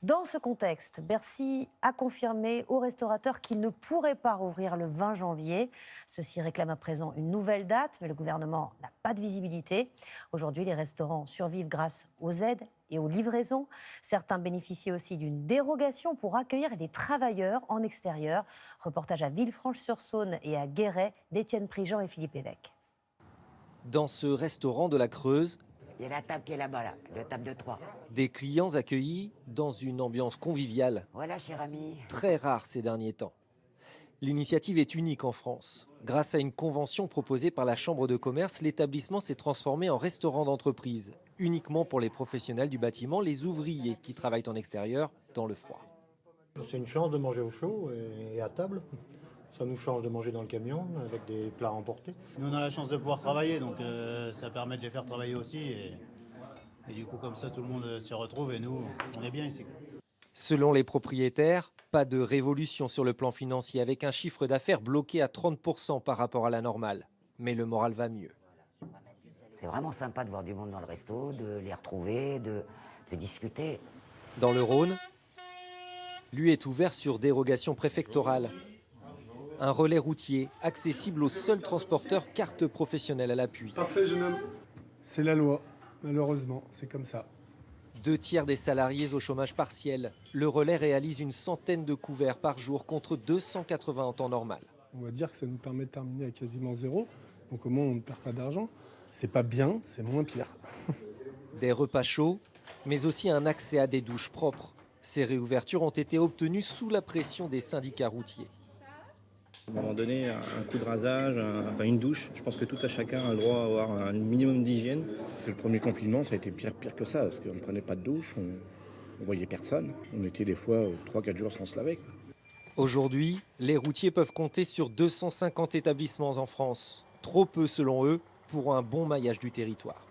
Dans ce contexte, Bercy a confirmé aux restaurateurs qu'ils ne pourraient pas rouvrir le 20 janvier. Ceux-ci réclament à présent une nouvelle date, mais le gouvernement n'a pas de visibilité. Aujourd'hui, les restaurants survivent grâce aux aides et aux livraisons. Certains bénéficient aussi d'une dérogation pour accueillir des travailleurs en extérieur. Reportage à Villefranche-sur-Saône et à Guéret d'Étienne Prigent et Philippe Évêque. Dans ce restaurant de la Creuse, il y a la table qui est là-bas, là, la table de 3. des clients accueillis dans une ambiance conviviale. Voilà, cher ami. Très rare ces derniers temps. L'initiative est unique en France. Grâce à une convention proposée par la Chambre de commerce, l'établissement s'est transformé en restaurant d'entreprise, uniquement pour les professionnels du bâtiment, les ouvriers qui travaillent en extérieur dans le froid. C'est une chance de manger au chaud et à table. Ça nous change de manger dans le camion avec des plats emportés. Nous, on a la chance de pouvoir travailler, donc ça permet de les faire travailler aussi. Et du coup, comme ça, tout le monde s'y retrouve et nous, on est bien ici. Selon les propriétaires, pas de révolution sur le plan financier avec un chiffre d'affaires bloqué à 30% par rapport à la normale. Mais le moral va mieux. C'est vraiment sympa de voir du monde dans le resto, de les retrouver, de discuter. Dans le Rhône, lui est ouvert sur dérogation préfectorale. Un relais routier accessible aux seuls transporteurs carte professionnelle à l'appui. Parfait, jeune homme. C'est la loi, malheureusement, c'est comme ça. 2 tiers des salariés au chômage partiel. Le relais réalise une centaine de couverts par jour contre 280 en temps normal. On va dire que ça nous permet de terminer à quasiment zéro, donc au moins on ne perd pas d'argent. C'est pas bien, c'est moins pire. Des repas chauds, mais aussi un accès à des douches propres. Ces réouvertures ont été obtenues sous la pression des syndicats routiers. À un moment donné, un coup de rasage, une douche, je pense que tout à chacun a le droit d'avoir un minimum d'hygiène. Le premier confinement, ça a été pire que ça, parce qu'on ne prenait pas de douche, on ne voyait personne. On était des fois 3-4 jours sans se laver. Aujourd'hui, les routiers peuvent compter sur 250 établissements en France. Trop peu selon eux pour un bon maillage du territoire.